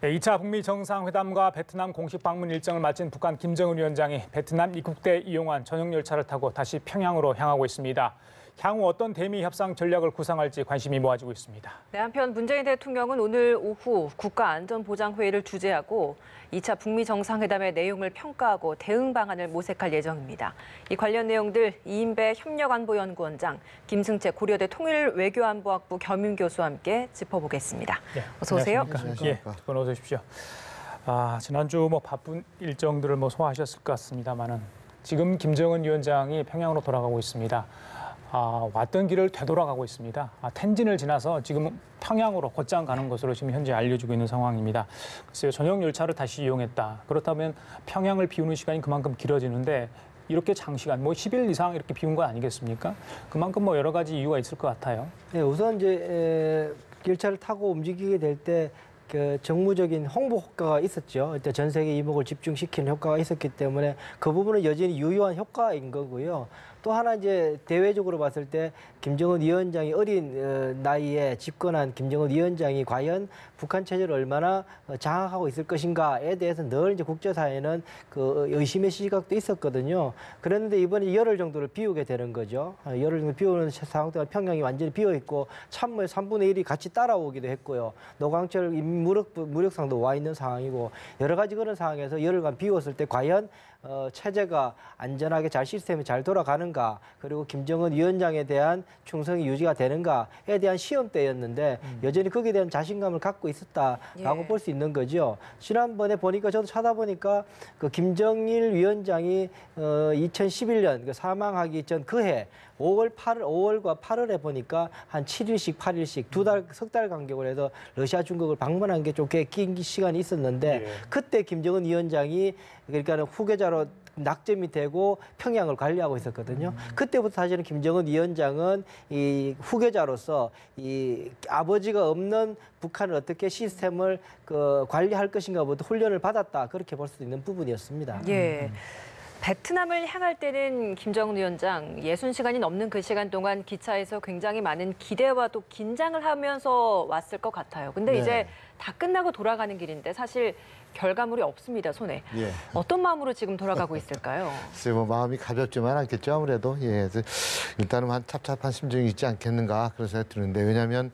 네, 2차 북미 정상회담과 베트남 공식 방문 일정을 마친 북한 김정은 위원장이 베트남 입국대 이용한 전용 열차를 타고 다시 평양으로 향하고 있습니다. 향후 어떤 대미 협상 전략을 구상할지 관심이 모아지고 있습니다. 네, 한편 문재인 대통령은 오늘 오후 국가안전보장회의를 주재하고 2차 북미 정상회담의 내용을 평가하고 대응 방안을 모색할 예정입니다. 이 관련 내용들 이인배 협력안보연구원장, 김승채 고려대 통일외교안보학부 겸임교수와 함께 짚어보겠습니다. 네, 어서 오세요. 안녕하십니까? 예, 두 분 어서 오십시오. 지난주 바쁜 일정들을 소화하셨을 것 같습니다만은 지금 김정은 위원장이 평양으로 돌아가고 있습니다. 왔던 길을 되돌아가고 있습니다. 텐진을 지나서 지금 평양으로 곧장 가는 것으로 지금 현재 알려지고 있는 상황입니다. 글쎄요, 전용 열차를 다시 이용했다. 그렇다면 평양을 비우는 시간이 그만큼 길어지는데 이렇게 장시간, 10일 이상 이렇게 비운 거 아니겠습니까? 그만큼 여러 가지 이유가 있을 것 같아요. 네, 우선 이제 열차를 타고 움직이게 될 때 정무적인 홍보 효과가 있었죠. 일단 전 세계 이목을 집중시키는 효과가 있었기 때문에 그 부분은 여전히 유효한 효과인 거고요. 또 하나 이제 대외적으로 봤을 때 김정은 위원장이 어린 나이에 집권한 김정은 위원장이 과연 북한 체제를 얼마나 장악하고 있을 것인가에 대해서 늘 이제 국제사회는 의심의 시각도 있었거든요. 그런데 이번에 열흘 정도를 비우게 되는 거죠. 열흘 정도 비우는 상황 동안 평양이 완전히 비어 있고 참모의 3분의 1이 같이 따라오기도 했고요. 노광철 무력상도 와 있는 상황이고 여러 가지 그런 상황에서 열흘간 비웠을 때 과연 체제가 안전하게 시스템이 잘 돌아가는가, 그리고 김정은 위원장에 대한 충성이 유지가 되는가에 대한 시험대였는데 여전히 거기에 대한 자신감을 갖고 있었다라고 볼 수 있는 거죠. 지난번에 보니까 저도 찾아보니까 김정일 위원장이 2011년 사망하기 전 그해 5월과 8월에 보니까 한 7일씩 8일씩 석 달 간격으로 해서 러시아 중국을 방문한 게 좀 꽤 긴 시간이 있었는데 그때 김정은 위원장이 그러니까 후계자로 낙점이 되고 평양을 관리하고 있었거든요. 그때부터 사실은 김정은 위원장은 이 후계자로서 이 아버지가 없는 북한을 어떻게 시스템을 관리할 것인가부터 훈련을 받았다, 그렇게 볼 수 있는 부분이었습니다. 예. 베트남을 향할 때는 김정은 위원장 60시간이 넘는 그 시간 동안 기차에서 굉장히 많은 기대와 또 긴장을 하면서 왔을 것 같아요. 근데 이제 다 끝나고 돌아가는 길인데 사실 결과물이 없습니다, 손에. 어떤 마음으로 지금 돌아가고 있을까요? 글쎄요, 마음이 가볍지만 않겠죠, 아무래도. 일단은 찹찹한 심정이 있지 않겠는가 그런 생각이 드는데, 왜냐하면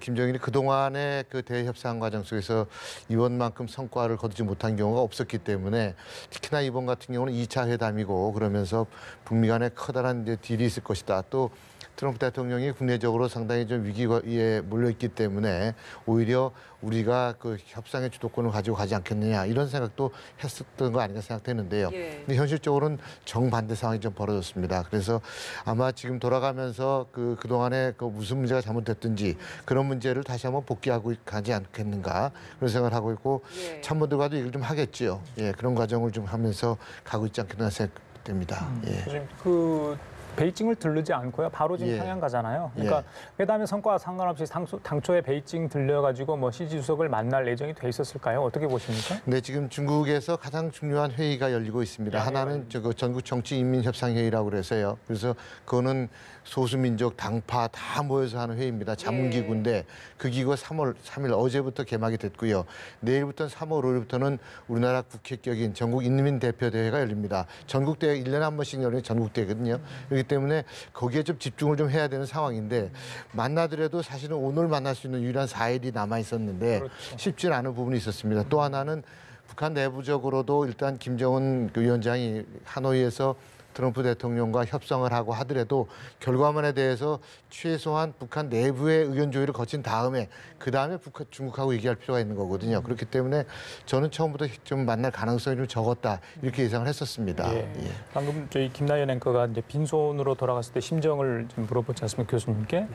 김정일이 그동안의 대협상 과정 속에서 이번만큼 성과를 거두지 못한 경우가 없었기 때문에, 특히나 이번 같은 경우는 2차 회담이고 그러면서 북미 간에 커다란 딜이 있을 것이다. 또 트럼프 대통령이 국내적으로 상당히 좀 위기에 몰려있기 때문에 오히려 우리가 협상의 주도권을 가지고 가지 않겠느냐, 이런 생각도 했었던 거 아닌가 생각되는데요. 근데 현실적으로는 정반대 상황이 좀 벌어졌습니다. 그래서 아마 지금 돌아가면서 그동안에 무슨 문제가 잘못됐든지 그런 문제를 다시 한번 복귀하고 가지 않겠는가, 그런 생각을 하고 있고, 참모들과도 얘기를 좀 하겠지요. 그런 과정을 좀 하면서 가고 있지 않겠나 생각됩니다. 베이징을 들르지 않고요. 바로 지금 평양 가잖아요. 그러니까 회담의 성과와 상관없이 당초에 베이징 들려가지고 시 주석을 만날 예정이 돼 있었을까요? 어떻게 보십니까? 네, 지금 중국에서 가장 중요한 회의가 열리고 있습니다. 하나는 전국 정치인민협상회의라고 그래서요. 그래서 그거는 소수민족, 당파 다 모여서 하는 회의입니다. 자문기구인데 그 기구가 3월 3일 어제부터 개막이 됐고요. 내일부터는 3월 5일부터는 우리나라 국회격인 전국인민대표대회가 열립니다. 전국대회 1년에 한 번씩 열리는 전국대회거든요. 그렇기 때문에 거기에 좀 집중을 좀 해야 되는 상황인데, 만나더라도 사실은 오늘 만날 수 있는 유일한 4일이 남아 있었는데 쉽지 않은 부분이 있었습니다. 또 하나는 북한 내부적으로도 일단 김정은 위원장이 하노이에서 트럼프 대통령과 협상을 하고 하더라도 결과만에 대해서 최소한 북한 내부의 의견 조율을 거친 다음에 그다음에 중국하고 얘기할 필요가 있는 거거든요. 그렇기 때문에 저는 처음부터 좀 만날 가능성이 좀 적었다, 이렇게 예상을 했었습니다. 방금 저희 김나연 앵커가 이제 빈손으로 돌아갔을 때 심정을 좀 물어보지 않습니까, 교수님께?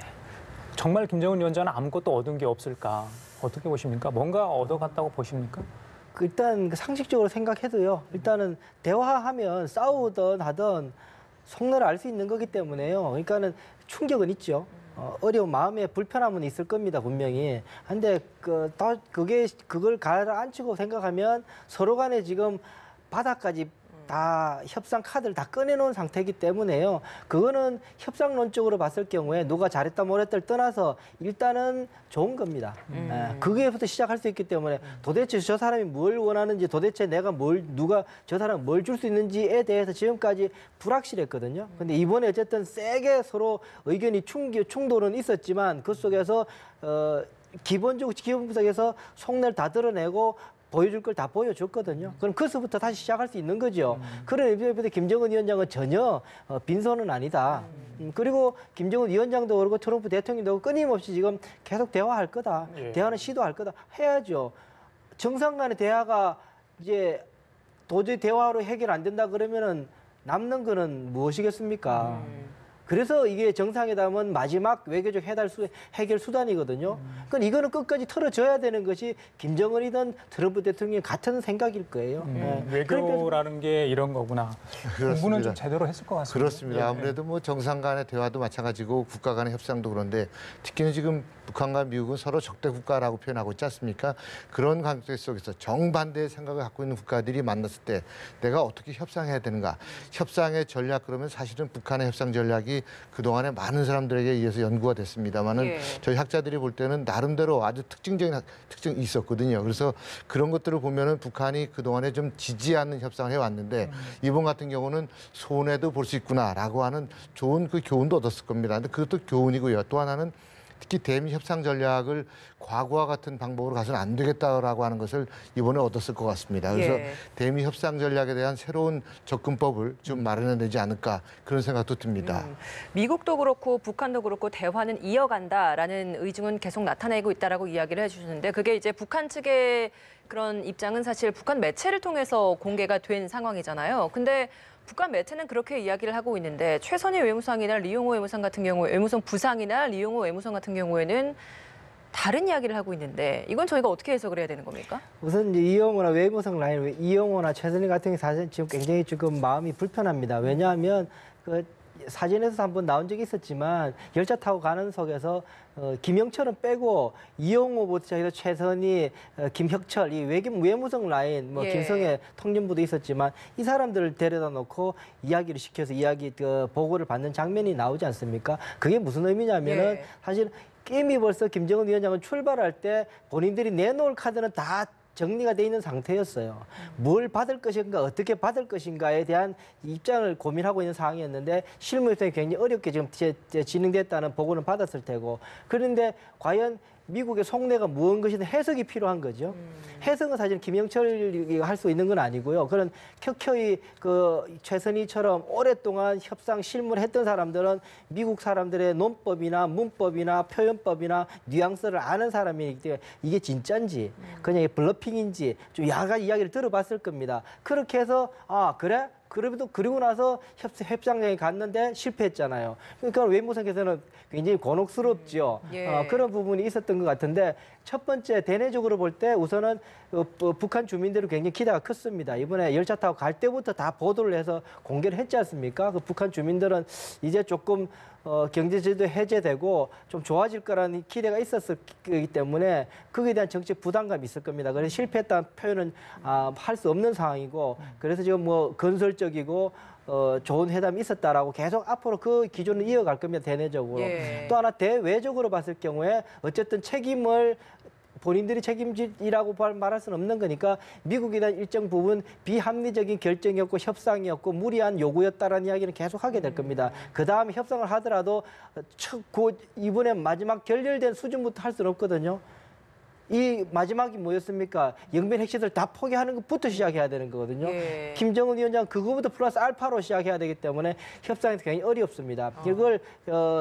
정말 김정은 위원장은 아무것도 얻은 게 없을까? 어떻게 보십니까? 뭔가 얻어갔다고 보십니까? 일단 상식적으로 생각해도요. 일단은 대화하면 싸우든 하든 속내를 알 수 있는 거기 때문에요. 그러니까는 충격은 있죠. 어려운 마음에 불편함은 있을 겁니다, 분명히. 근데 그걸 가라앉히고 생각하면 서로 간에 지금 바닥까지 다 협상 카드를 다 꺼내놓은 상태이기 때문에요. 그거는 협상론적으로 봤을 경우에 누가 잘했다 못했다를 떠나서 일단은 좋은 겁니다. 그게부터 시작할 수 있기 때문에 도대체 저 사람이 뭘 원하는지 도대체 내가 누가 저 사람 뭘 줄 수 있는지에 대해서 지금까지 불확실했거든요. 근데 이번에 어쨌든 세게 서로 의견이 충돌은 있었지만 그 속에서 기본적으로 기본부석에서 속내를 다 드러내고 보여줄 걸 다 보여줬거든요. 그럼 그서부터 다시 시작할 수 있는 거죠. 그런 의미에서 김정은 위원장은 전혀 빈손은 아니다. 그리고 김정은 위원장도 그렇고 트럼프 대통령도 끊임없이 지금 계속 대화할 거다. 예. 대화는 시도할 거다. 해야죠. 정상 간의 대화가 이제 도저히 대화로 해결 안 된다 그러면은 남는 거는 무엇이겠습니까? 그래서 이게 정상회담은 마지막 외교적 해결 수단이거든요. 그러니까 이거는 끝까지 털어줘야 되는 것이 김정은이든 트럼프 대통령 같은 생각일 거예요. 외교라는 게 이런 거구나. 공부는 좀 제대로 했을 것 같습니다. 그렇습니다. 아무래도 뭐 정상 간의 대화도 마찬가지고 국가 간의 협상도 그런데 특히는 지금 북한과 미국은 서로 적대 국가라고 표현하고 있지 않습니까? 그런 관계 속에서 정반대의 생각을 갖고 있는 국가들이 만났을 때 내가 어떻게 협상해야 되는가? 협상의 전략 그러면 사실은 북한의 협상 전략이 그동안에 많은 사람들에게 의해서 연구가 됐습니다만은 예. 저희 학자들이 볼 때는 나름대로 아주 특징적인 특징이 있었거든요. 그래서 그런 것들을 보면은 북한이 그동안에 좀 지지 않는 협상을 해왔는데 이번 같은 경우는 손해도 볼 수 있구나라고 하는 좋은 그 교훈도 얻었을 겁니다. 근데 그것도 교훈이고요. 또 하나는 특히 대미 협상 전략을 과거와 같은 방법으로 가서는 안 되겠다라고 하는 것을 이번에 얻었을 것 같습니다. 그래서 예. 대미 협상 전략에 대한 새로운 접근법을 좀 마련해내지 않을까 그런 생각도 듭니다. 미국도 그렇고 북한도 그렇고 대화는 이어간다라는 의중은 계속 나타내고 있다라고 이야기를 해주셨는데 그게 이제 북한 측의 그런 입장은 사실 북한 매체를 통해서 공개가 된 상황이잖아요. 근데 북한 매체는 그렇게 이야기를 하고 있는데 최선희 외무상이나 리용호 외무상 같은 경우에 외무성 부상이나 리용호 외무성 같은 경우에는 다른 이야기를 하고 있는데 이건 저희가 어떻게 해석을 해야 되는 겁니까? 우선 이제 이영호나 외무성 라인, 이영호나 최선희 같은 게 사실 지금 굉장히 지금 마음이 불편합니다. 왜냐하면 그 사진에서 한번 나온 적이 있었지만 열차 타고 가는 속에서 김영철은 빼고 이영호부터 시작해서 최선희, 김혁철 이 외무성 라인, 뭐 예. 김성애 통전부도 있었지만 이 사람들을 데려다 놓고 이야기를 시켜서 보고를 받는 장면이 나오지 않습니까? 그게 무슨 의미냐면은 예. 사실 이미 벌써 김정은 위원장은 출발할 때 본인들이 내놓을 카드는 다 정리가 돼 있는 상태였어요. 뭘 받을 것인가, 어떻게 받을 것인가에 대한 입장을 고민하고 있는 상황이었는데 실무 협상이 굉장히 어렵게 지금 진행됐다는 보고는 받았을 테고 그런데 과연 미국의 속내가 무언 것이든 해석이 필요한 거죠. 해석은 사실 김영철이 할 수 있는 건 아니고요. 그런 켜켜이 그 최선희처럼 오랫동안 협상 실무를 했던 사람들은 미국 사람들의 논법이나 문법이나 표현법이나 뉘앙스를 아는 사람이기 때문에 이게 진짜인지 그냥 블러핑인지 좀 여러 가지 이야기를 들어봤을 겁니다. 그렇게 해서 아 그래? 그리고 나서 협상장에 갔는데 실패했잖아요. 그러니까 외무성에서는 굉장히 곤혹스럽죠. 예. 그런 부분이 있었던 것 같은데 첫 번째 대내적으로 볼 때 우선은 북한 주민들은 굉장히 기대가 컸습니다. 이번에 열차 타고 갈 때부터 다 보도를 해서 공개를 했지 않습니까? 그 북한 주민들은 이제 조금 경제제도 해제되고 좀 좋아질 거라는 기대가 있었기 때문에 거기에 대한 정책 부담감이 있을 겁니다. 그래서 실패했다는 표현은 할 수 없는 상황이고 그래서 지금 뭐 건설적이고 좋은 회담이 있었다라고 계속 앞으로 그 기조는 이어갈 겁니다. 대내적으로. 예. 또 하나 대외적으로 봤을 경우에 어쨌든 책임을 본인들이 책임지라고 말할 수는 없는 거니까 미국에 대한 일정 부분 비합리적인 결정이었고 협상이었고 무리한 요구였다라는 이야기는 계속 하게 될 겁니다. 그다음에 협상을 하더라도 이번에 마지막 결렬된 수준부터 할 수는 없거든요. 이 마지막이 뭐였습니까? 영변 핵시설 다 포기하는 것부터 시작해야 되는 거거든요. 예. 김정은 위원장 그거부터 플러스 알파로 시작해야 되기 때문에 협상이 굉장히 어렵습니다. 이걸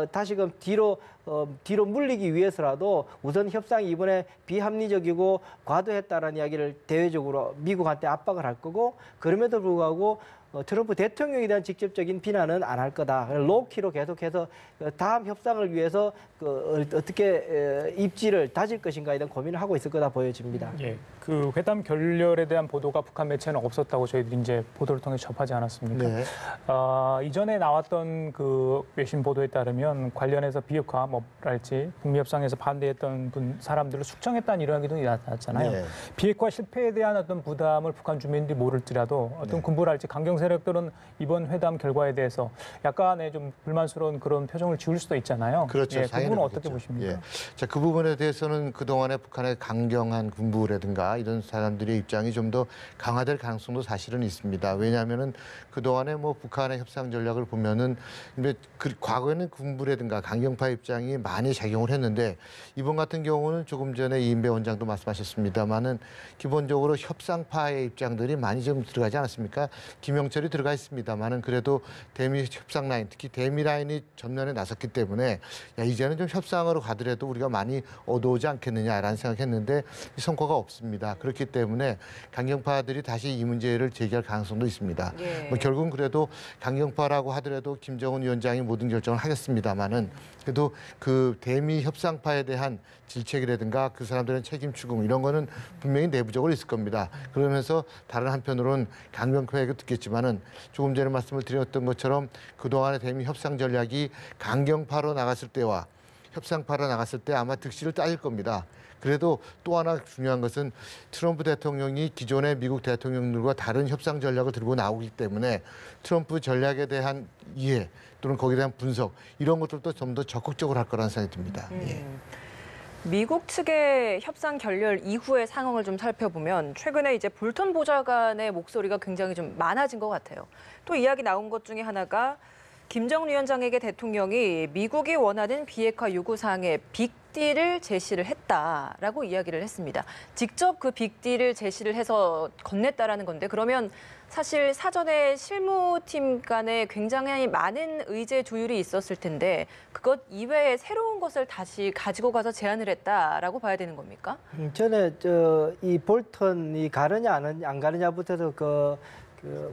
다시금 뒤로 물리기 위해서라도 우선 협상이 이번에 비합리적이고 과도했다라는 이야기를 대외적으로 미국한테 압박을 할 거고 그럼에도 불구하고 트럼프 대통령에 대한 직접적인 비난은 안 할 거다. 로키로 계속해서 다음 협상을 위해서 어떻게 입지를 다질 것인가에 대한 고민을 하고 있을 거다 보여집니다. 예, 그 회담 결렬에 대한 보도가 북한 매체는 없었다고 저희들이 이제 보도를 통해 접하지 않았습니까? 네. 이전에 나왔던 그 외신 보도에 따르면 관련해서 비핵화 뭐랄지 북미 협상에서 반대했던 사람들을 숙청했다는 이런 얘기도 나왔잖아요. 네. 비핵화 실패에 대한 어떤 부담을 북한 주민들이 모를지라도 어떤 군부랄지 강경 진영 세력들은 이번 회담 결과에 대해서 약간의 좀 불만스러운 그런 표정을 지을 수도 있잖아요. 그렇죠. 예, 그 당연히 부분은 그렇겠죠. 어떻게 보십니까? 예. 자, 그 부분에 대해서는 그동안에 북한의 강경한 군부라든가 이런 사람들의 입장이 좀 더 강화될 가능성도 사실은 있습니다. 왜냐하면은 그동안에 뭐 북한의 협상 전략을 보면은 과거에는 군부라든가 강경파 입장이 많이 작용을 했는데 이번 같은 경우는 조금 전에 이인배 원장도 말씀하셨습니다만은 기본적으로 협상파의 입장들이 많이 좀 들어가지 않았습니까? 김영철이 들어가 있습니다만은 그래도 대미 협상 라인, 특히 대미 라인이 전면에 나섰기 때문에 야, 이제는 좀 협상으로 가더라도 우리가 많이 얻어오지 않겠느냐라는 생각했는데 성과가 없습니다. 그렇기 때문에 강경파들이 다시 이 문제를 제기할 가능성도 있습니다. 예. 뭐 결국은 그래도 강경파라고 하더라도 김정은 위원장이 모든 결정을 하겠습니다만은 그래도 그 대미 협상파에 대한 질책이라든가 그 사람들의 책임 추궁 이런 거는 분명히 내부적으로 있을 겁니다. 그러면서 다른 한편으로는 강경파에게 듣겠지만은 조금 전에 말씀을 드렸던 것처럼 그동안의 대미 협상 전략이 강경파로 나갔을 때와 협상파로 나갔을 때 아마 득실을 따질 겁니다. 그래도 또 하나 중요한 것은 트럼프 대통령이 기존의 미국 대통령들과 다른 협상 전략을 들고 나오기 때문에 트럼프 전략에 대한 이해 또는 거기에 대한 분석 이런 것들도 좀 더 적극적으로 할 거라는 생각이 듭니다. 예. 미국 측의 협상 결렬 이후의 상황을 좀 살펴보면 최근에 이제 볼턴 보좌관의 목소리가 굉장히 좀 많아진 것 같아요. 또 이야기 나온 것 중에 하나가 김정은 위원장에게 대통령이 미국이 원하는 비핵화 요구사항의 빅딜을 제시를 했다라고 이야기를 했습니다. 직접 그 빅딜을 제시를 해서 건넸다라는 건데 그러면 사실 사전에 실무팀 간에 굉장히 많은 의제 조율이 있었을 텐데 그것 이외에 새로운 것을 다시 가지고 가서 제안을 했다라고 봐야 되는 겁니까? 전에 이 볼턴이 가느냐 안 가느냐부터도 그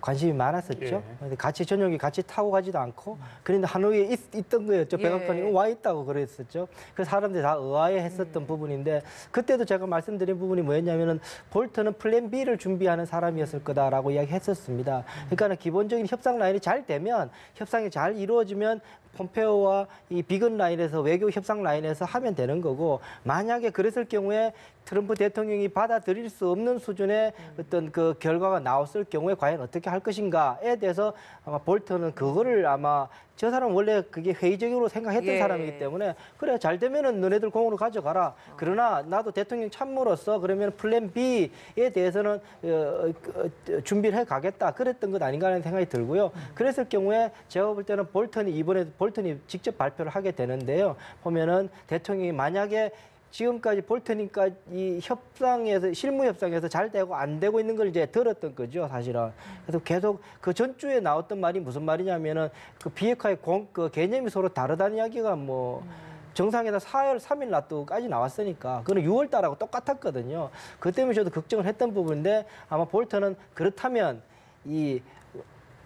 관심이 많았었죠. 근데 같이 전용기 같이 타고 가지도 않고 그런데 하노이에 있던 거였죠. 백악관에 와 있다고 그랬었죠. 그 사람들이 다 의아해했었던 부분인데 그때도 제가 말씀드린 부분이 뭐였냐면은 볼턴은 플랜 B를 준비하는 사람이었을 거다라고 이야기했었습니다. 그러니까 기본적인 협상 라인이 잘 되면 협상이 잘 이루어지면 폼페오와 이 비건 라인에서 외교 협상 라인에서 하면 되는 거고 만약에 그랬을 경우에 트럼프 대통령이 받아들일 수 없는 수준의 어떤 그 결과가 나왔을 경우에 과연 어떻게 할 것인가에 대해서 아마 볼턴은 그거를 아마 저 사람 원래 그게 회의적으로 생각했던 사람이기 때문에 그래 잘 되면은 너네들 공으로 가져가라. 그러나 나도 대통령 참모로서 그러면 플랜 B에 대해서는 준비를 해 가겠다. 그랬던 것 아닌가 하는 생각이 들고요. 그랬을 경우에 제가 볼 때는 이번에 볼턴이 직접 발표를 하게 되는데요. 보면은 대통령이 만약에 지금까지 볼턴이니까 이 협상에서 실무 협상에서 잘 되고 안 되고 있는 걸 이제 들었던 거죠, 사실은. 그래서 계속 그 전주에 나왔던 말이 무슨 말이냐면은 그 비핵화의 그 개념이 서로 다르다는 이야기가 뭐 정상회담 4월 3일 놔두까지 나왔으니까 그건 6월 달하고 똑같았거든요. 그 때문에 저도 걱정을 했던 부분인데 아마 볼턴은 그렇다면 이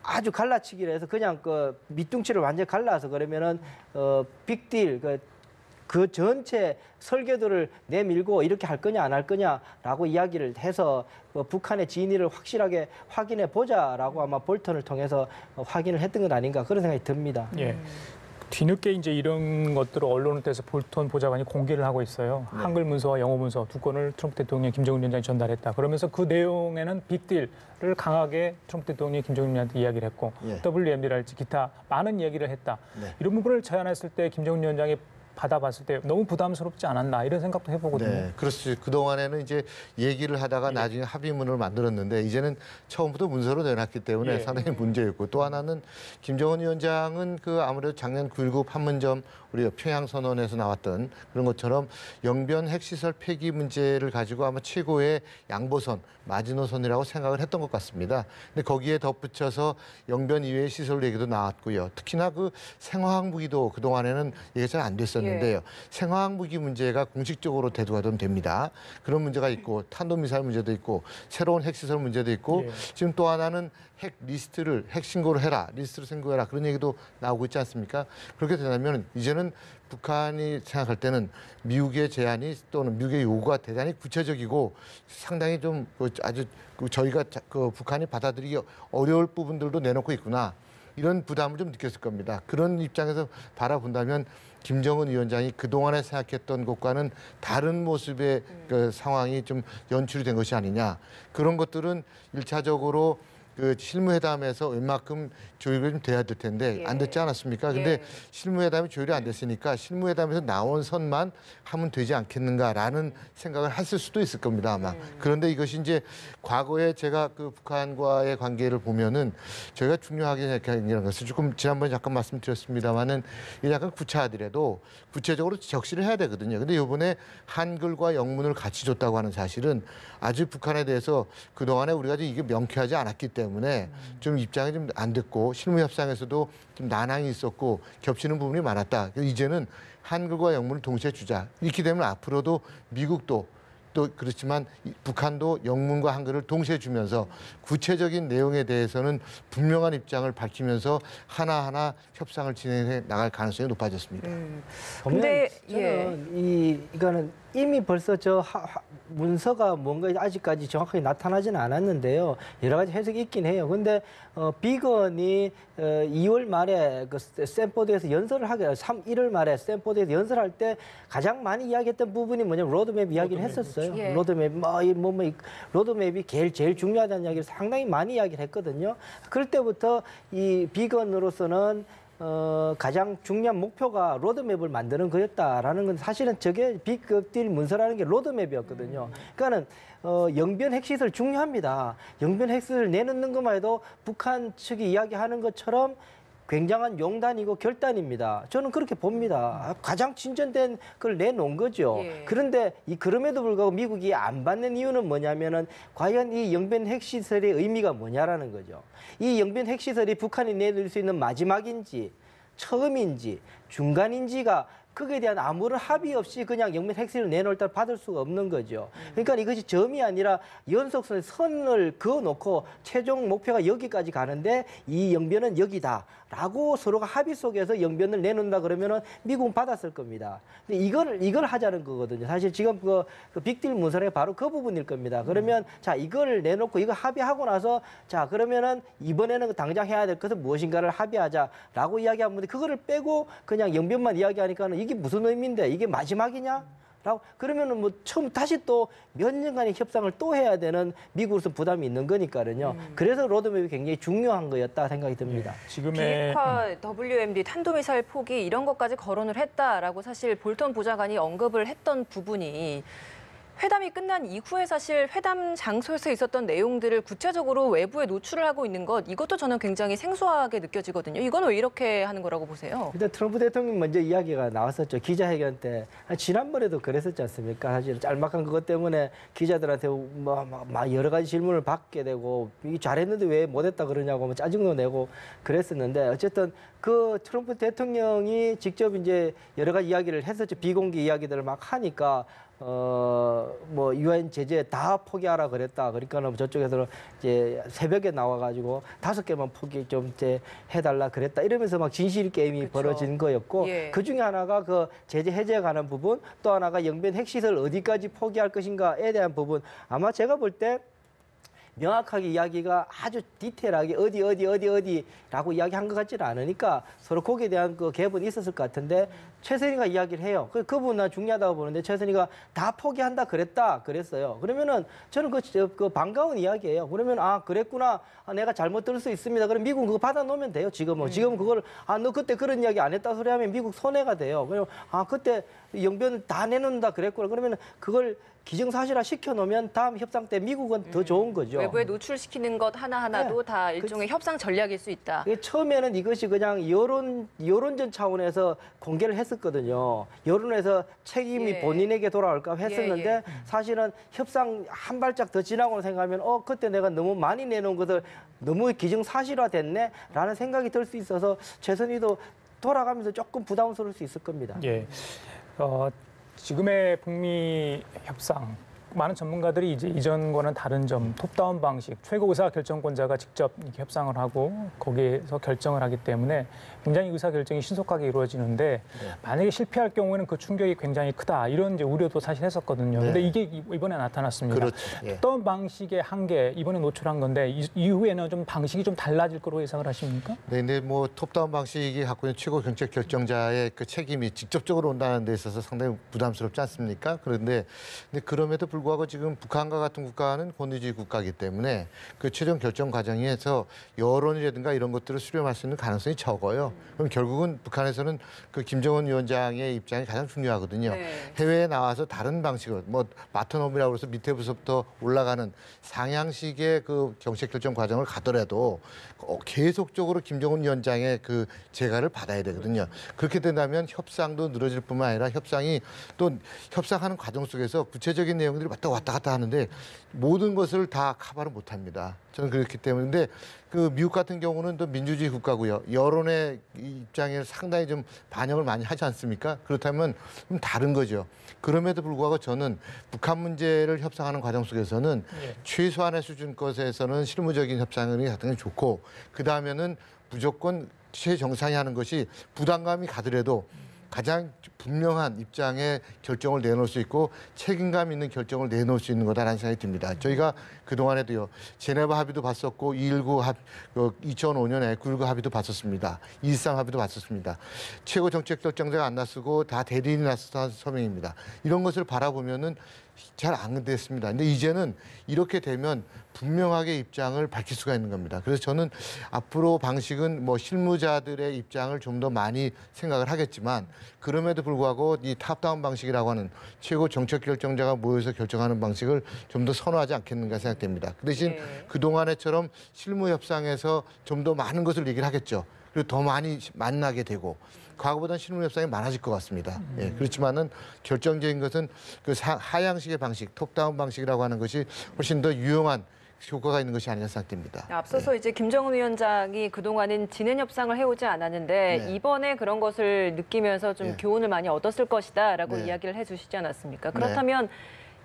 아주 갈라치기를 해서 그냥 그 밑둥치를 완전히 갈라서 그러면은 빅딜 그 전체 설계도를 내밀고 이렇게 할 거냐 안 할 거냐라고 이야기를 해서 북한의 진위를 확실하게 확인해 보자라고 아마 볼턴을 통해서 확인을 했던 건 아닌가 그런 생각이 듭니다. 예. 뒤늦게 이제 이런 것들을 언론에 대해서 볼턴 보좌관이 공개를 하고 있어요. 네. 한글 문서와 영어 문서 두 건을 트럼프 대통령이 김정은 위원장이 전달했다. 그러면서 그 내용에는 빅딜을 강하게 트럼프 대통령이 김정은 위원장한테 이야기를 했고 예. WMD랄지 기타 많은 얘기를 했다. 네. 이런 부분을 제안했을 때 김정은 위원장이 받아봤을 때 너무 부담스럽지 않았나 이런 생각도 해보거든요. 네, 그렇지. 그동안에는 이제 얘기를 하다가 나중에 합의문을 만들었는데 이제는 처음부터 문서로 내놨기 때문에 상당히 문제였고 또 하나는 김정은 위원장은 그 아무래도 작년 9.19 판문점 우리가 평양선언에서 나왔던 그런 것처럼 영변 핵시설 폐기 문제를 가지고 아마 최고의 양보선, 마지노선이라고 생각을 했던 것 같습니다. 근데 거기에 덧붙여서 영변 이외의 시설 얘기도 나왔고요. 특히나 그 생화학 무기도 그동안에는 얘기가 잘 안 됐었는데요. 생화학 무기 문제가 공식적으로 대두가 좀 됩니다. 그런 문제가 있고 탄도미사일 문제도 있고 새로운 핵시설 문제도 있고 지금 또 하나는 핵 리스트를 핵 신고를 해라, 리스트를 신고해라 그런 얘기도 나오고 있지 않습니까? 그렇게 되면 이제는 북한이 생각할 때는 미국의 제안이 또는 미국의 요구가 대단히 구체적이고 상당히 좀 아주 저희가 그 북한이 받아들이기 어려울 부분들도 내놓고 있구나. 이런 부담을 좀 느꼈을 겁니다. 그런 입장에서 바라본다면 김정은 위원장이 그동안에 생각했던 것과는 다른 모습의 그 상황이 좀 연출이 된 것이 아니냐. 그런 것들은 일차적으로 그 실무회담에서 웬만큼 조율이 좀 돼야 될 텐데 예. 안 됐지 않았습니까? 근데 예. 실무회담이 조율이 안 됐으니까 실무회담에서 나온 선만 하면 되지 않겠는가라는 생각을 했을 수도 있을 겁니다, 아마. 그런데 이것이 이제 과거에 제가 그 북한과의 관계를 보면은 저희가 중요하게 생각하는 것은 조금 지난번에 잠깐 말씀드렸습니다만은 약간 구차하더라도 구체적으로 적시를 해야 되거든요. 근데 이번에 한글과 영문을 같이 줬다고 하는 사실은 아주 북한에 대해서 그동안에 우리가 이게 명쾌하지 않았기 때문에 좀 입장이 좀 안 됐고 실무 협상에서도 좀 난항이 있었고 겹치는 부분이 많았다. 그래서 이제는 한글과 영문을 동시에 주자. 이렇게 되면 앞으로도 미국도 또 그렇지만 북한도 영문과 한글을 동시에 주면서 구체적인 내용에 대해서는 분명한 입장을 밝히면서 하나하나 협상을 진행해 나갈 가능성이 높아졌습니다. 근데 저는 이거는 이미 벌써 문서가 뭔가 아직까지 정확하게 나타나지는 않았는데요. 여러 가지 해석이 있긴 해요. 근데 비건이 2월 말에 그 스탠포드에서 연설을 하게 1월 말에 스탠포드에서 연설할 때 가장 많이 이야기했던 부분이 뭐냐면 로드맵 이야기를 했었어요. 예. 로드맵 로드맵이 제일 중요하다는 이야기를 상당히 많이 이야기를 했거든요. 그럴 때부터 이 비건으로서는 가장 중요한 목표가 로드맵을 만드는 거였다라는 건 사실은 저게 빅딜 문서라는 게 로드맵이었거든요. 그러니까는 영변 핵시설 중요합니다. 영변 핵시설 내놓는 것만 해도 북한 측이 이야기하는 것처럼 굉장한 용단이고 결단입니다. 저는 그렇게 봅니다. 가장 진전된 걸 내놓은 거죠. 예. 그런데 그럼에도 불구하고 미국이 안 받는 이유는 뭐냐면은 과연 이 영변 핵시설의 의미가 뭐냐라는 거죠. 이 영변 핵시설이 북한이 내놓을 수 있는 마지막인지 처음인지 중간인지가 거기에 대한 아무런 합의 없이 그냥 영변 핵시설을 내놓을 때 받을 수가 없는 거죠. 그러니까 이것이 점이 아니라 연속선을 그어놓고 최종 목표가 여기까지 가는데 이 영변은 여기다라고 서로가 합의 속에서 영변을 내놓는다 그러면은 미국은 받았을 겁니다. 근데 이걸 하자는 거거든요. 사실 지금 그 빅딜 문서에 바로 그 부분일 겁니다. 그러면 자 이걸 내놓고 이거 합의하고 나서 자 그러면은 이번에는 당장 해야 될 것은 무엇인가를 합의하자라고 이야기하면 되는데 그거를 빼고 그냥 영변만 이야기하니까는 이게 무슨 의미인데 이게 마지막이냐? 라고 그러면은 뭐 처음 다시 또 몇 년간의 협상을 또 해야 되는 미국으로서 부담이 있는 거니까요. 그래서 로드맵이 굉장히 중요한 거였다 생각이 듭니다. 지금의 비핵화 WMD 탄도미사일 포기 이런 것까지 거론을 했다라고 사실 볼턴 보좌관이 언급을 했던 부분이 회담이 끝난 이후에 사실 회담 장소에서 있었던 내용들을 구체적으로 외부에 노출을 하고 있는 것 이것도 저는 굉장히 생소하게 느껴지거든요. 이건 왜 이렇게 하는 거라고 보세요? 일단 트럼프 대통령 먼저 이야기가 나왔었죠. 기자회견 때. 지난번에도 그랬었지 않습니까? 사실 짤막한 그것 때문에 기자들한테 막 여러 가지 질문을 받게 되고 이게 잘했는데 왜 못했다 그러냐고 짜증도 내고 그랬었는데 어쨌든 그 트럼프 대통령이 직접 이제 여러 가지 이야기를 했었죠. 비공개 이야기들을 막 하니까 뭐 유엔 제재 다 포기하라 그랬다. 그러니까는 저쪽에서는 이제 새벽에 나와가지고 5개만 포기 좀 이제 해달라 그랬다. 이러면서 막 진실 게임이 그쵸. 벌어진 거였고 예. 그 중에 하나가 그 제재 해제에 관한 부분, 또 하나가 영변 핵시설 어디까지 포기할 것인가에 대한 부분. 아마 제가 볼 때. 명확하게 이야기가 아주 디테일하게 어디라고 이야기한 것 같지는 않으니까 서로 거기에 대한 그 갭은 있었을 것 같은데 최선희가 이야기를 해요. 그 부분은 중요하다고 보는데 최선희가 다 포기한다 그랬어요. 그러면은 저는 그 반가운 이야기예요. 그러면 아 그랬구나. 내가 잘못 들을 수 있습니다. 그럼 미국은 그거 받아놓으면 돼요. 지금은 그걸 너 그때 그런 이야기 안 했다 소리 하면 미국 손해가 돼요. 그럼 그때 영변을 다 내놓는다 그랬구나. 그러면 그걸 기정사실화 시켜놓으면 다음 협상 때 미국은 더 좋은 거죠. 외부에 노출시키는 것 하나하나도 네. 다 일종의 협상 전략일 수 있다. 처음에는 이것이 그냥 여론전 차원에서 공개를 했었거든요. 여론에서 책임이 예. 본인에게 돌아올까 했었는데 예. 사실은 협상 한 발짝 더 지나고 생각하면 그때 내가 너무 많이 내놓은 것을 너무 기정사실화 됐네라는 생각이 들 수 있어서 최선희도 돌아가면서 조금 부담스러울 수 있을 겁니다. 예. 지금의 북미 협상 많은 전문가들이 이제 이전과는 다른 점, 톱다운 방식, 최고 의사 결정권자가 직접 이렇게 협상을 하고 거기에서 결정을 하기 때문에 굉장히 의사 결정이 신속하게 이루어지는데 만약에 실패할 경우에는 그 충격이 굉장히 크다 이런 이제 우려도 사실 했었거든요. 그런데 이게 이번에 나타났습니다. 그렇죠. 톱다운 방식의 한계 이번에 노출한 건데 이후에는 좀 방식이 좀 달라질 거로 예상을 하십니까? 네, 근데 뭐 톱다운 방식이 갖고 있는 최고 정책 결정자의 그 책임이 직접적으로 온다는 데 있어서 상당히 부담스럽지 않습니까? 그런데 그럼에도 불구하고 불구하고 지금 북한과 같은 국가는 권위주의 국가이기 때문에 그 최종 결정 과정에서 여론이라든가 이런 것들을 수렴할 수 있는 가능성이 적어요. 그럼 결국은 북한에서는 그 김정은 위원장의 입장이 가장 중요하거든요. 네. 해외에 나와서 다른 방식으로 뭐 바텀업이라고 해서 밑에부터 올라가는 상향식의 그 정책 결정 과정을 가더라도 계속적으로 김정은 위원장의 그 제가를 받아야 되거든요. 그렇게 된다면 협상도 늘어질 뿐만 아니라 협상이 또 협상하는 과정 속에서 구체적인 내용들이 왔다 갔다 하는데 모든 것을 다 커버를 못 합니다. 저는 그렇기 때문에 근데 그 미국 같은 경우는 또 민주주의 국가고요. 여론의 입장에 상당히 좀 반영을 많이 하지 않습니까? 그렇다면 좀 다른 거죠. 그럼에도 불구하고 저는 북한 문제를 협상하는 과정 속에서는 최소한의 수준 것에서는 실무적인 협상이 가장 좋고 그 다음에는 무조건 최정상이 하는 것이 부담감이 가더라도 가장 분명한 입장의 결정을 내놓을 수 있고 책임감 있는 결정을 내놓을 수 있는 거다라는 생각이 듭니다. 저희가 그동안에도요. 제네바 합의도 봤었고 2005년에 9.19 합의도 봤었습니다. 2.13 합의도 봤었습니다. 최고 정책 결정자가 안 나서고 다 대리인이 나서서 한 서명입니다. 이런 것을 바라보면은 잘 안 됐습니다. 근데 이제는 이렇게 되면 분명하게 입장을 밝힐 수가 있는 겁니다. 그래서 저는 앞으로 방식은 뭐 실무자들의 입장을 좀 더 많이 생각을 하겠지만 그럼에도 불구하고 이 탑다운 방식이라고 하는 최고 정책 결정자가 모여서 결정하는 방식을 좀 더 선호하지 않겠는가 생각됩니다. 그 대신 그동안에처럼 실무 협상에서 좀 더 많은 것을 얘기를 하겠죠. 그리고 더 많이 만나게 되고 과거보다는 실무 협상이 많아질 것 같습니다. 예, 그렇지만은 결정적인 것은 그 하향식의 방식, 톱다운 방식이라고 하는 것이 훨씬 더 유용한 효과가 있는 것이 아니라 생각됩니다. 앞서서 이제 김정은 위원장이 그동안은 진행 협상을 해오지 않았는데 네. 이번에 그런 것을 느끼면서 좀 네. 교훈을 많이 얻었을 것이다라고 네. 이야기를 해주시지 않았습니까? 그렇다면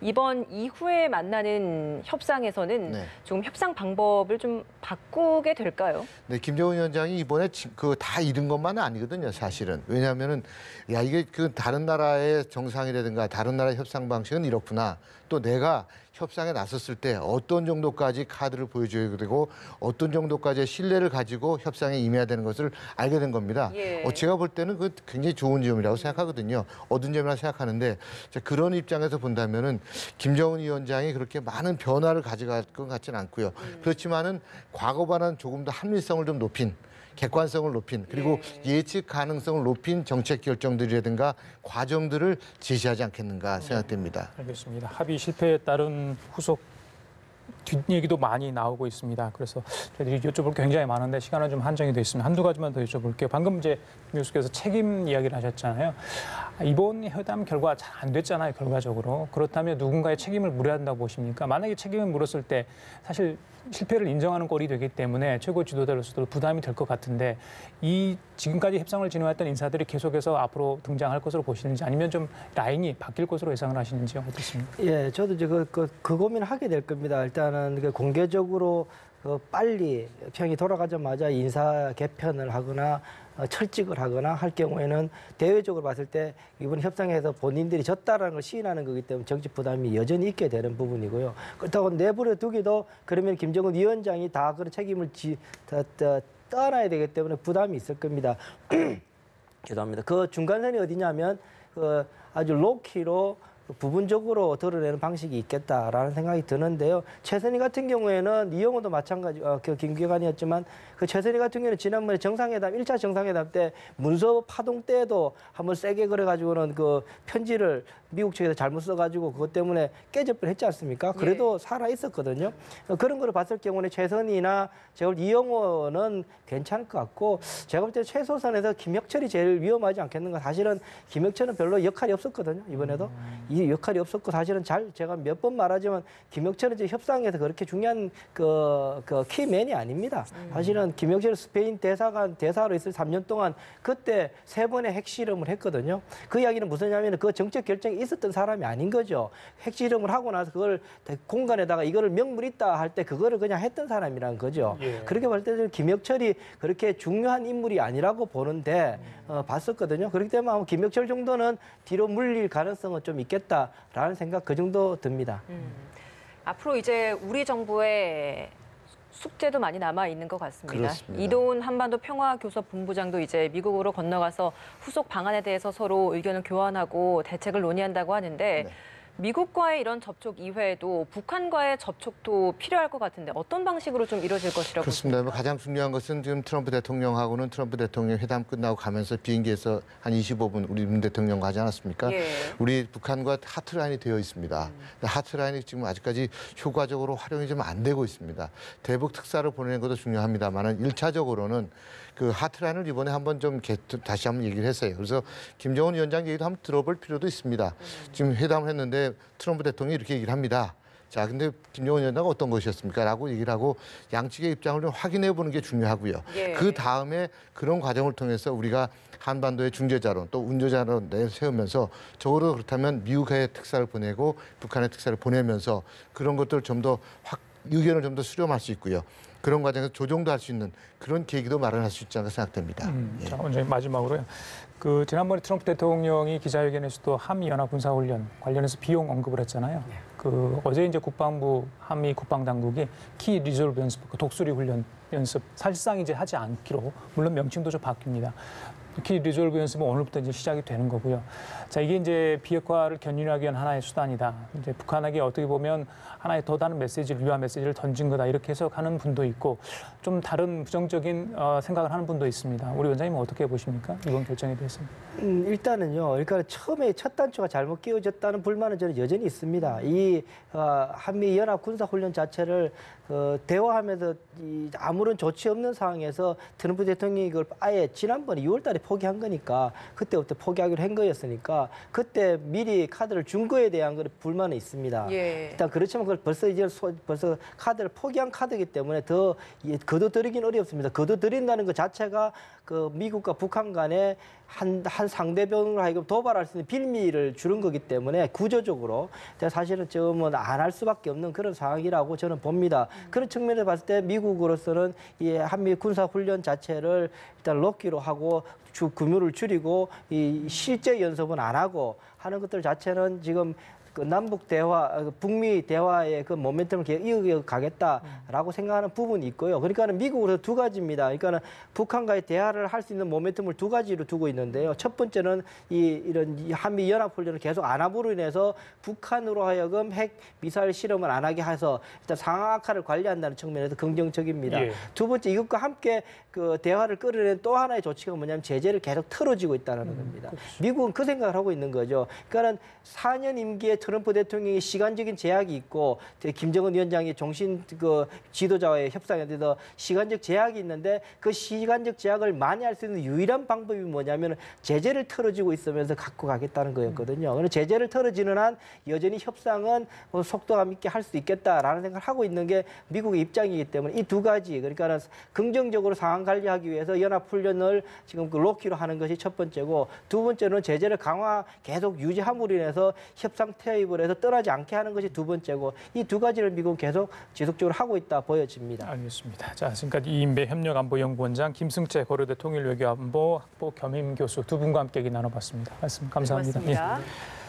이번 이후에 만나는 협상에서는 네. 좀 협상 방법을 좀 바꾸게 될까요? 네, 김정은 위원장이 이번에 그 다 잃은 것만은 아니거든요, 사실은. 왜냐하면은 야 이게 그 다른 나라의 정상이라든가 다른 나라의 협상 방식은 이렇구나. 또 내가 협상에 나섰을 때 어떤 정도까지 카드를 보여줘야 되고 어떤 정도까지의 신뢰를 가지고 협상에 임해야 되는 것을 알게 된 겁니다. 예. 제가 볼 때는 그 굉장히 좋은 점이라고 생각하거든요. 얻은 점이라고 생각하는데 그런 입장에서 본다면은 김정은 위원장이 그렇게 많은 변화를 가져갈 것 같지는 않고요. 그렇지만은 과거보다는 조금 더 합리성을 좀 높인 객관성을 높인 그리고 예측 가능성을 높인 정책 결정들이라든가 과정들을 제시하지 않겠는가 생각됩니다. 알겠습니다. 합의 실패에 따른 후속 뒷얘기도 많이 나오고 있습니다. 그래서 저희들이 여쭤볼 게 굉장히 많은데 시간은 좀 한정이 돼 있습니다. 한두 가지만 더 여쭤볼게요. 방금 이제 교수께서 책임 이야기를 하셨잖아요. 이번 회담 결과 잘 안 됐잖아요, 결과적으로. 그렇다면 누군가의 책임을 물어야 한다고 보십니까? 만약에 책임을 물었을 때 사실 실패를 인정하는 꼴이 되기 때문에 최고 지도자로서도 부담이 될 것 같은데 이 지금까지 협상을 진행했던 인사들이 계속해서 앞으로 등장할 것으로 보시는지 아니면 좀 라인이 바뀔 것으로 예상을 하시는지 어떻습니까? 예, 저도 이제 그 고민을 하게 될 겁니다. 일단은 공개적으로 빨리 평이 돌아가자마자 인사 개편을 하거나 철직을 하거나 할 경우에는 대외적으로 봤을 때 이번 협상에서 본인들이 졌다라는 걸 시인하는 거기 때문에 정치 부담이 여전히 있게 되는 부분이고요. 그렇다고 내버려 두기도 그러면 김정은 위원장이 다 그런 책임을 떠안아야 되기 때문에 부담이 있을 겁니다. 죄송합니다. 그 중간선이 어디냐면 아주 로키로 부분적으로 드러내는 방식이 있겠다라는 생각이 드는데요. 최선희 같은 경우에는 이영호도 마찬가지, 김기관이었지만 그 최선희 같은 경우는 지난번에 정상회담, 1차 정상회담 때 문서 파동 때도 한번 세게 그래가지고는 그 편지를 미국 측에서 잘못 써가지고 그것 때문에 깨질 뻔했지 않습니까? 그래도 살아 있었거든요. 그런 거를 봤을 경우는 최선희나 제가 볼 때 이영호는 괜찮을 것 같고 제가 볼 때 최소선에서 김혁철이 제일 위험하지 않겠는가. 사실은 김혁철은 별로 역할이 없었거든요. 이번에도 이 역할이 없었고 사실은 제가 몇 번 말하지만 김혁철은 이제 협상에서 그렇게 중요한 그 키맨이 아닙니다. 사실은 김혁철 스페인 대사로 있을 3년 동안 그때 3번의 핵실험을 했거든요. 그 이야기는 무슨냐면 그 정책 결정이 있었던 사람이 아닌 거죠. 핵실험을 하고 나서 그걸 공간에다가 이거를 명분 있다 할 때 그거를 그냥 했던 사람이라는 거죠. 그렇게 볼 때는 김혁철이 그렇게 중요한 인물이 아니라고 보는데 봤었거든요. 그렇기 때문에 아마 김혁철 정도는 뒤로 물릴 가능성은 좀 있겠다라는 생각 그 정도 듭니다. 앞으로 이제 우리 정부의 숙제도 많이 남아 있는 것 같습니다. 그렇습니다. 이도훈 한반도 평화교섭본부장도 이제 미국으로 건너가서 후속 방안에 대해서 서로 의견을 교환하고 대책을 논의한다고 하는데 미국과의 이런 접촉 이외에도 북한과의 접촉도 필요할 것 같은데 어떤 방식으로 좀 이루어질 것이라고 그렇습니다. 보십니까? 가장 중요한 것은 지금 트럼프 대통령하고는 트럼프 대통령 회담 끝나고 가면서 비행기에서 한 25분 우리 문 대통령과 하지 않았습니까? 예. 우리 북한과 하트라인이 되어 있습니다. 하트라인이 지금 아직까지 효과적으로 활용이 좀 안 되고 있습니다. 대북 특사를 보내는 것도 중요합니다만은 1차적으로는 그 하트라인을 이번에 한번 좀 다시 한번 얘기를 했어요. 그래서 김정은 위원장 얘기도 한번 들어볼 필요도 있습니다. 지금 회담을 했는데 트럼프 대통령이 이렇게 얘기를 합니다. 자, 근데 김정은 위원장은 어떤 것이었습니까? 라고 얘기를 하고 양측의 입장을 좀 확인해 보는 게 중요하고요. 예. 그 다음에 그런 과정을 통해서 우리가 한반도의 중재자론 또 운조자론 내세우면서 적어도 그렇다면 미국의 특사를 보내고 북한의 특사를 보내면서 그런 것들을 좀 더 의견을 좀 더 수렴할 수 있고요. 그런 과정에서 조정도 할 수 있는 그런 계기도 마련할 수 있지 않을까 생각됩니다. 예. 자, 원장님 마지막으로요. 그 지난번에 트럼프 대통령이 기자회견에서도 한미 연합 군사훈련 관련해서 비용 언급을 했잖아요. 그 어제 이제 국방부 한미 국방당국이 키 리졸브 연습, 그 독수리 훈련 연습 사실상 이제 하지 않기로 물론 명칭도 좀 바뀝니다. 키 리졸브 연습은 오늘부터 이제 시작이 되는 거고요. 자, 이게 이제 비핵화를 견인하기 위한 하나의 수단이다. 이제 북한에게 어떻게 보면 하나의 더 다른 메시지를, 유한 메시지를 던진 거다. 이렇게 해석하는 분도 있고 좀 다른 부정적인 생각을 하는 분도 있습니다. 우리 원장님은 어떻게 보십니까? 이번 결정에 대해서? 일단은요. 그러니까 처음에 첫 단추가 잘못 끼워졌다는 불만은 저는 여전히 있습니다. 이 한미 연합 군사 훈련 자체를 대화하면서 아무런 조치 없는 상황에서 트럼프 대통령이 이걸 아예 지난번에 6월달에 포기한 거니까 그때부터 포기하기로 한 거였으니까 그때 미리 카드를 준 거에 대한 그 불만은 있습니다. 예. 일단 그렇지만 그걸 벌써 카드를 포기한 카드이기 때문에 더 거둬들이긴 어렵습니다. 거둬들인다는 것 자체가 그 미국과 북한 간에 한 상대방으로 하여금 도발할 수 있는 빌미를 주는 거기 때문에 구조적으로 사실은 지금은 안 할 수밖에 없는 그런 상황이라고 저는 봅니다. 그런 측면에서 봤을 때 미국으로서는 이 한미 군사 훈련 자체를 일단 놓기로 하고 규모를 줄이고 이 실제 연습은 안 하고 하는 것들 자체는 지금 그 남북 대화, 북미 대화의 그 모멘텀을 계속 이어가겠다라고 생각하는 부분이 있고요. 그러니까는 미국으로서 두 가지입니다. 그러니까는 북한과의 대화를 할 수 있는 모멘텀을 두 가지로 두고 있는데요. 첫 번째는 이런 한미 연합 훈련을 계속 안 함으로 인해서 북한으로 하여금 핵 미사일 실험을 안 하게 해서 일단 상황 악화를 관리한다는 측면에서 긍정적입니다. 예. 두 번째 이것과 함께 그 대화를 끌어낸 또 하나의 조치가 뭐냐면 제재를 계속 틀어지고 있다는 겁니다. 미국은 그 생각을 하고 있는 거죠. 그러니까는 4년 임기에 트럼프 대통령이 시간적인 제약이 있고 김정은 위원장이 종신 그 지도자와의 협상에 대해서 시간적 제약이 있는데 그 시간적 제약을 만회할 수 있는 유일한 방법이 뭐냐면 제재를 틀어지고 있으면서 갖고 가겠다는 거였거든요. 그래서 제재를 틀어지는 한 여전히 협상은 속도감 있게 할 수 있겠다라는 생각을 하고 있는 게 미국의 입장이기 때문에 이 두 가지 그러니까 긍정적으로 상황 관리하기 위해서 연합 훈련을 지금 그 로키로 하는 것이 첫 번째고 두 번째는 제재를 강화 계속 유지함으로 인해서 협상 타입을 해서 떠나지 않게 하는 것이 두 번째고 이 두 가지를 미국은 계속 지속적으로 하고 있다 보여집니다. 알겠습니다. 자, 지금까지 이인배 협력안보연구원장, 김승채 고려대 통일외교안보 학부 겸임 교수 두 분과 함께 얘기 나눠봤습니다. 말씀 감사합니다. 고맙습니다. 예.